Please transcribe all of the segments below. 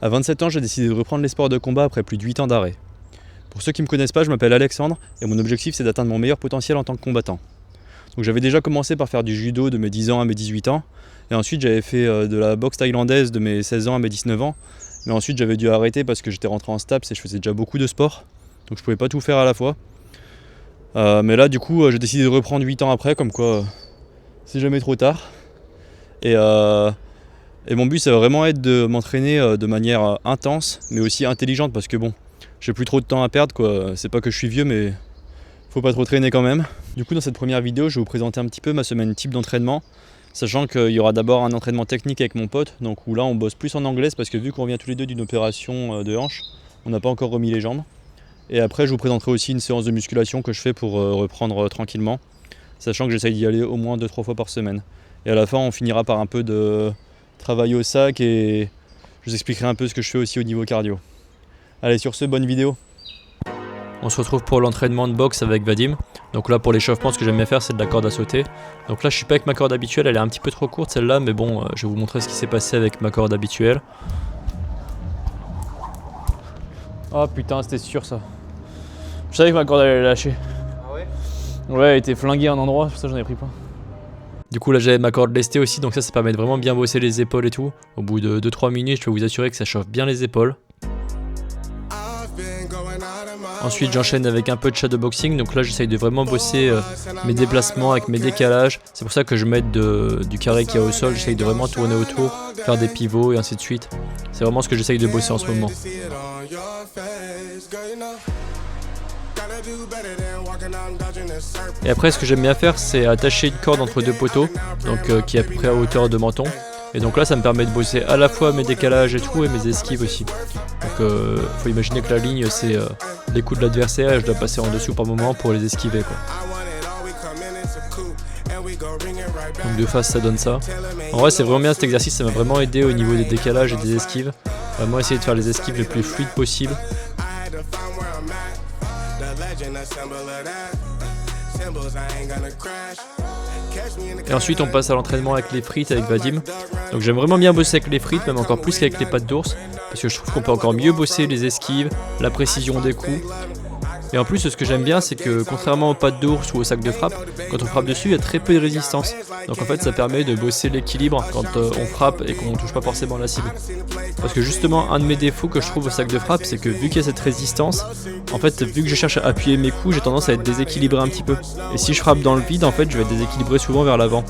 À 27 ans, j'ai décidé de reprendre les sports de combat après plus de 8 ans d'arrêt. Pour ceux qui ne me connaissent pas, je m'appelle Alexandre et mon objectif c'est d'atteindre mon meilleur potentiel en tant que combattant. Donc j'avais déjà commencé par faire du judo de mes 10 ans à mes 18 ans et ensuite j'avais fait de la boxe thaïlandaise de mes 16 ans à mes 19 ans. Mais ensuite j'avais dû arrêter parce que j'étais rentré en STAPS et je faisais déjà beaucoup de sport. Donc je pouvais pas tout faire à la fois. Mais là du coup j'ai décidé de reprendre 8 ans après, comme quoi c'est jamais trop tard. Et mon but ça va vraiment être de m'entraîner de manière intense mais aussi intelligente parce que bon, j'ai plus trop de temps à perdre quoi. C'est pas que je suis vieux mais faut pas trop traîner quand même. Du coup dans cette première vidéo je vais vous présenter un petit peu ma semaine type d'entraînement, sachant qu'il y aura d'abord un entraînement technique avec mon pote, donc où là on bosse plus en anglaise parce que vu qu'on revient tous les deux d'une opération de hanche, on n'a pas encore remis les jambes. Et après je vous présenterai aussi une séance de musculation que je fais pour reprendre tranquillement, sachant que j'essaye d'y aller au moins 2-3 fois par semaine. Et à la fin on finira par un peu de travail au sac et je vous expliquerai un peu ce que je fais aussi au niveau cardio. Allez, sur ce, bonne vidéo. On se retrouve pour l'entraînement de boxe avec Vadim. Donc là pour l'échauffement ce que j'aime bien faire c'est de la corde à sauter. Donc là je suis pas avec ma corde habituelle, elle est un petit peu trop courte celle-là, mais bon je vais vous montrer ce qui s'est passé avec ma corde habituelle. Oh putain, c'était sûr ça. Je savais que ma corde allait lâcher. Ah ouais? Ouais, elle était flinguée à un endroit, c'est pour ça que j'en ai pris plein. Du coup là j'avais ma corde lestée aussi, donc ça permet de vraiment bien bosser les épaules et tout. Au bout de 2-3 minutes je peux vous assurer que ça chauffe bien les épaules. Ensuite j'enchaîne avec un peu de shadowboxing, donc là j'essaye de vraiment bosser mes déplacements avec mes décalages. C'est pour ça que je m'aide du carré qu'il y a au sol, j'essaye de vraiment tourner autour, faire des pivots et ainsi de suite. C'est vraiment ce que j'essaye de bosser en ce moment. Et après ce que j'aime bien faire c'est attacher une corde entre deux poteaux, donc qui est à peu près à hauteur de menton. Et donc là ça me permet de bosser à la fois mes décalages et tout et mes esquives aussi. Donc faut imaginer que la ligne c'est les coups de l'adversaire et je dois passer en dessous par moment pour les esquiver quoi. Donc de face ça donne ça. En vrai c'est vraiment bien cet exercice, ça m'a vraiment aidé au niveau des décalages et des esquives. Vraiment essayer de faire les esquives le plus fluides possible. Et ensuite on passe à l'entraînement avec les frites avec Vadim. Donc j'aime vraiment bien bosser avec les frites, même encore plus qu'avec les pattes d'ours, parce que je trouve qu'on peut encore mieux bosser les esquives, la précision des coups. Et en plus ce que j'aime bien c'est que contrairement aux pattes d'ours ou au sac de frappe, quand on frappe dessus il y a très peu de résistance. Donc en fait ça permet de bosser l'équilibre quand on frappe et qu'on ne touche pas forcément la cible. Parce que justement un de mes défauts que je trouve au sac de frappe c'est que vu qu'il y a cette résistance, en fait vu que je cherche à appuyer mes coups j'ai tendance à être déséquilibré un petit peu. Et si je frappe dans le vide en fait je vais être déséquilibré souvent vers l'avant.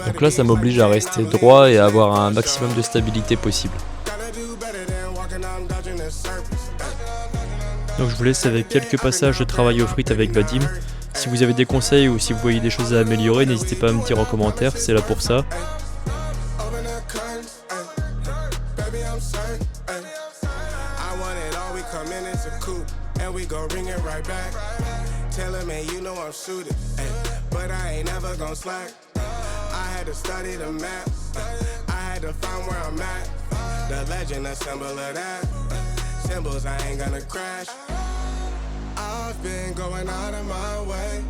Donc là ça m'oblige à rester droit et à avoir un maximum de stabilité possible. Donc je vous laisse avec quelques passages de travail aux frites avec Vadim. Si vous avez des conseils ou si vous voyez des choses à améliorer, n'hésitez pas à me dire en commentaire, c'est là pour ça. Symbols, I ain't gonna crash. I've been going out of my way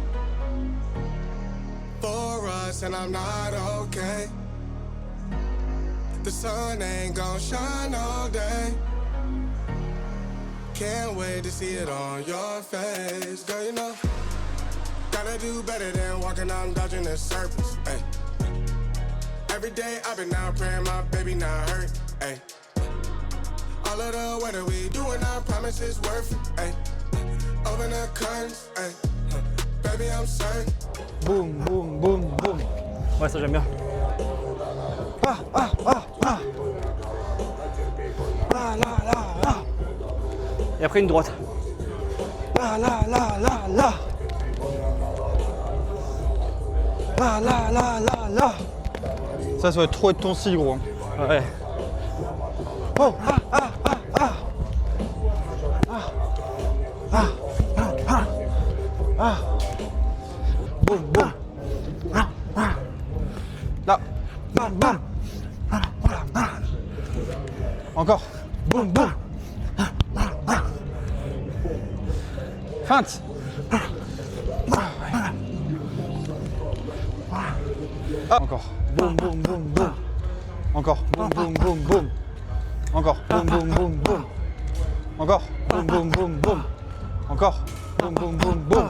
for us, and I'm not okay. The sun ain't gonna shine all day. Can't wait to see it on your face, girl. You know, gotta do better than walking out dodging the surface. Ay. Every day I've been out praying my baby not hurt. Ay. All of the weather we doing, I promise it's worth it. Ay. Open the curtains, ay. Baby I'm certain. Boum, boum, boum, boum. Ouais, ça j'aime bien. Ah, ah, ah, ah. Là, là, là, là. Et après une droite. Là, là, là, là, là. Là, là, là, là, là. Ça va trop être ton style, gros. Ouais. Oh, ah, ah, ah, ah. Ah, ah, ah, ah. Ah. Boum, boum. Ah, ah. Là. Bam, bam. Ah, ah, ah. Encore. Boum, boum. Ah, ah, ah. Feinte. Ah. Encore. Boum, boum, boum, boum. Encore. Boum, boum, boum, boum. Encore. Boum, boum, boum, boum. Encore. Boum, boum, boum, boum. Encore. Boum, boum, boum, boum.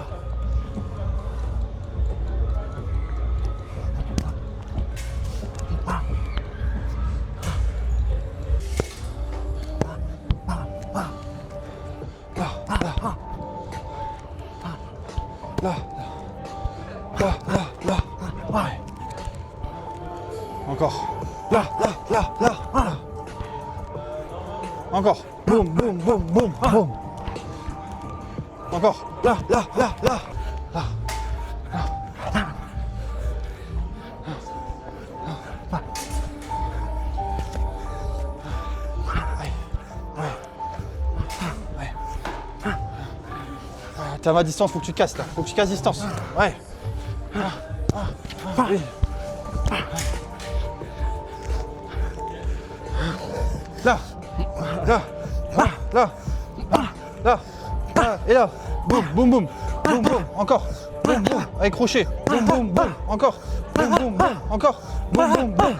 Là. Ouais. Encore. Là. Encore. Boum, boum, boum, boum, boum. Encore. Là. T'es à ma distance, faut que tu casses là. Faut que tu casses distance. Ouais. Oui. Là. Et là. Boum, boum, boum. Boum, boum. Encore. Boum, boum. Avec crochet. Boum, boum, boum. Encore. Boum, boum, boum. Encore. Boum, boum, boum.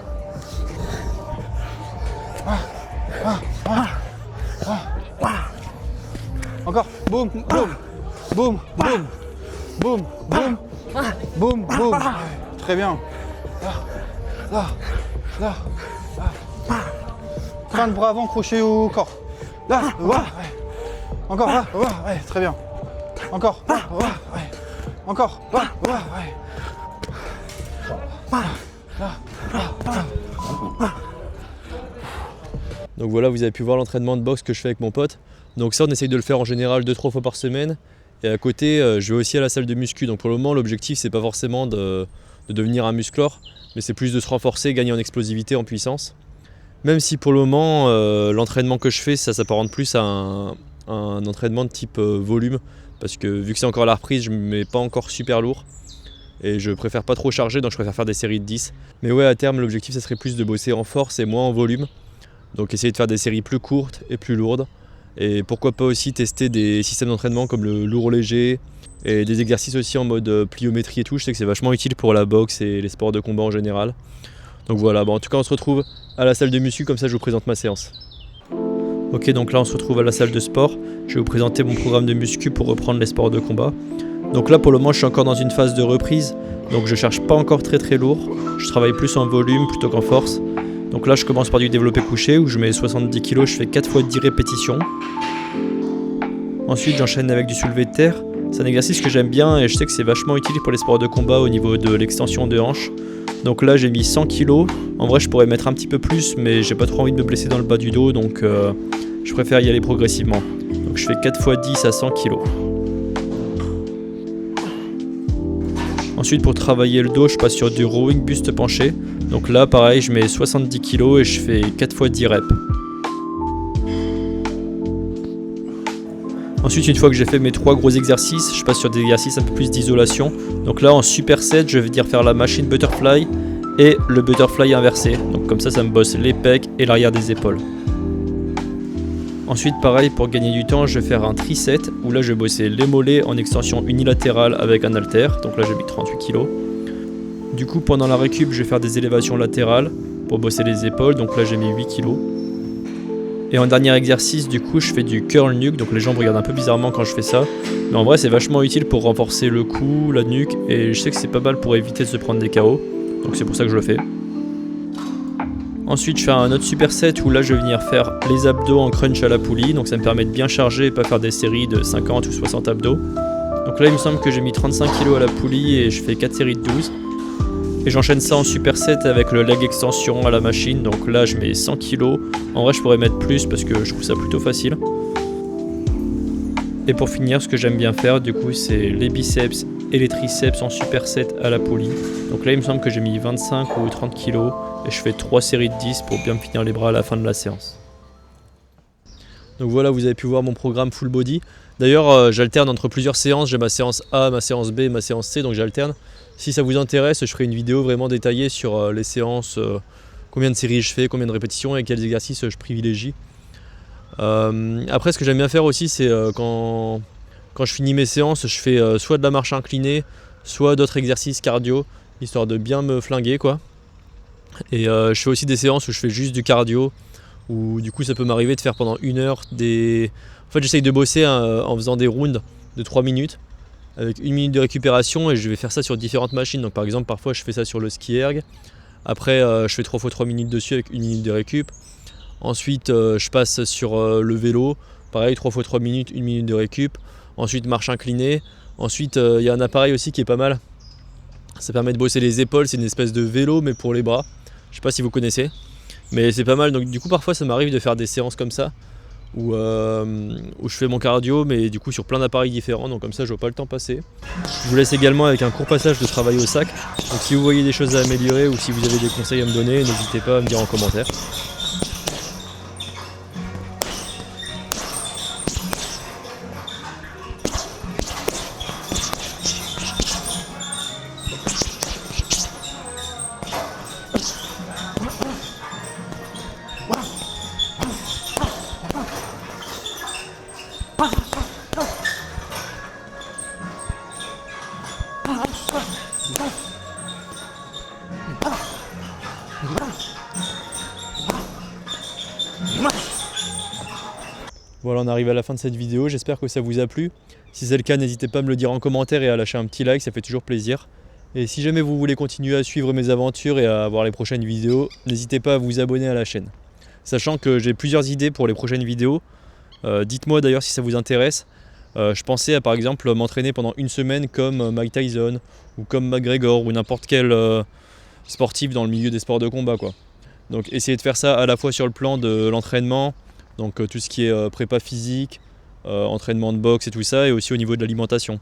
Encore. Boum, boum. Boum, boum. Boum, boum. Boum, boum. Très bien. Là. Fin de bras avant, crochet au corps. Là, ouais. Encore, là, ouais, très bien. Encore, ouais. Encore, ouais. Donc voilà, vous avez pu voir l'entraînement de boxe que je fais avec mon pote. Donc ça, on essaye de le faire en général 2-3 fois par semaine. Et à côté, je vais aussi à la salle de muscu. Donc pour le moment, l'objectif, c'est pas forcément de devenir un musclore, mais c'est plus de se renforcer, gagner en explosivité, en puissance. Même si pour le moment, l'entraînement que je fais, ça s'apparente plus à un entraînement de type volume. Parce que vu que c'est encore la reprise, je ne me mets pas encore super lourd. Et je préfère pas trop charger, donc je préfère faire des séries de 10. Mais ouais, à terme, l'objectif, ça serait plus de bosser en force et moins en volume. Donc essayer de faire des séries plus courtes et plus lourdes. Et pourquoi pas aussi tester des systèmes d'entraînement comme le lourd léger et des exercices aussi en mode pliométrie et tout. Je sais que c'est vachement utile pour la boxe et les sports de combat en général. Donc voilà, en tout cas on se retrouve à la salle de muscu, comme ça je vous présente ma séance. Ok, donc là on se retrouve à la salle de sport. Je vais vous présenter mon programme de muscu pour reprendre les sports de combat. Donc là pour le moment je suis encore dans une phase de reprise, donc je cherche pas encore très lourd. Je travaille plus en volume plutôt qu'en force. Donc là je commence par du développé couché où je mets 70 kg, je fais 4 fois 10 répétitions. Ensuite j'enchaîne avec du soulevé de terre. C'est un exercice que j'aime bien et je sais que c'est vachement utile pour les sports de combat au niveau de l'extension de hanches. Donc là j'ai mis 100 kg. En vrai je pourrais mettre un petit peu plus, mais j'ai pas trop envie de me blesser dans le bas du dos, donc je préfère y aller progressivement. Donc je fais 4 x 10 à 100 kg. Ensuite pour travailler le dos, je passe sur du rowing buste penché. Donc là pareil, je mets 70 kg et je fais 4 x 10 reps. Ensuite, une fois que j'ai fait mes 3 gros exercices, je passe sur des exercices un peu plus d'isolation. Donc là en superset, je vais venir faire la machine butterfly et le butterfly inversé. Donc comme ça me bosse les pecs et l'arrière des épaules. Ensuite pareil, pour gagner du temps, je vais faire un triset où là je vais bosser les mollets en extension unilatérale avec un halter. Donc là j'ai mis 38 kg. Du coup pendant la récup, je vais faire des élévations latérales pour bosser les épaules. Donc là j'ai mis 8 kg. Et en dernier exercice, du coup, je fais du curl nuque. Donc les gens me regardent un peu bizarrement quand je fais ça. Mais en vrai, c'est vachement utile pour renforcer le cou, la nuque. Et je sais que c'est pas mal pour éviter de se prendre des KO. Donc c'est pour ça que je le fais. Ensuite, je fais un autre superset où là, je vais venir faire les abdos en crunch à la poulie. Donc ça me permet de bien charger et pas faire des séries de 50 ou 60 abdos. Donc là, il me semble que j'ai mis 35 kg à la poulie et je fais 4 séries de 12. Et j'enchaîne ça en superset avec le leg extension à la machine. Donc là je mets 100 kg. En vrai je pourrais mettre plus parce que je trouve ça plutôt facile. Et pour finir, ce que j'aime bien faire du coup, c'est les biceps et les triceps en superset à la poulie. Donc là il me semble que j'ai mis 25 ou 30 kg et je fais 3 séries de 10 pour bien me finir les bras à la fin de la séance. Donc voilà, vous avez pu voir mon programme full body. D'ailleurs j'alterne entre plusieurs séances. J'ai ma séance A, ma séance B, ma séance C, donc j'alterne. Si ça vous intéresse, je ferai une vidéo vraiment détaillée sur les séances, combien de séries je fais, combien de répétitions et quels exercices je privilégie. Après, ce que j'aime bien faire aussi, c'est quand je finis mes séances, je fais soit de la marche inclinée, soit d'autres exercices cardio, histoire de bien me flinguer, quoi. Et je fais aussi des séances où je fais juste du cardio, où du coup ça peut m'arriver de faire pendant 1 heure des... En fait j'essaye de bosser en faisant des rounds de 3 minutes avec 1 minute de récupération et je vais faire ça sur différentes machines. Donc par exemple parfois je fais ça sur le ski erg, après je fais 3 fois 3 minutes dessus avec 1 minute de récup. Ensuite je passe sur le vélo, pareil 3 fois 3 minutes, 1 minute de récup. Ensuite marche inclinée. Ensuite il y a un appareil aussi qui est pas mal, ça permet de bosser les épaules, c'est une espèce de vélo mais pour les bras. Je sais pas si vous connaissez, mais c'est pas mal. Donc du coup parfois ça m'arrive de faire des séances comme ça où je fais mon cardio mais du coup sur plein d'appareils différents, donc comme ça je vois pas le temps passer. Je vous laisse également avec un court passage de travail au sac, donc si vous voyez des choses à améliorer ou si vous avez des conseils à me donner, n'hésitez pas à me dire en commentaire. Voilà, on arrive à la fin de cette vidéo, j'espère que ça vous a plu. Si c'est le cas, n'hésitez pas à me le dire en commentaire et à lâcher un petit like, ça fait toujours plaisir. Et si jamais vous voulez continuer à suivre mes aventures et à voir les prochaines vidéos, n'hésitez pas à vous abonner à la chaîne. Sachant que j'ai plusieurs idées pour les prochaines vidéos, dites-moi d'ailleurs si ça vous intéresse. Je pensais à par exemple m'entraîner pendant 1 semaine comme Mike Tyson ou comme McGregor ou n'importe quel sportif dans le milieu des sports de combat, quoi. Donc essayez de faire ça à la fois sur le plan de l'entraînement, donc tout ce qui est prépa physique, entraînement de boxe et tout ça, et aussi au niveau de l'alimentation.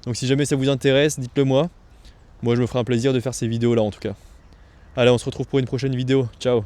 Donc si jamais ça vous intéresse, dites-le moi. Moi je me ferai un plaisir de faire ces vidéos là en tout cas. Allez, on se retrouve pour une prochaine vidéo. Ciao.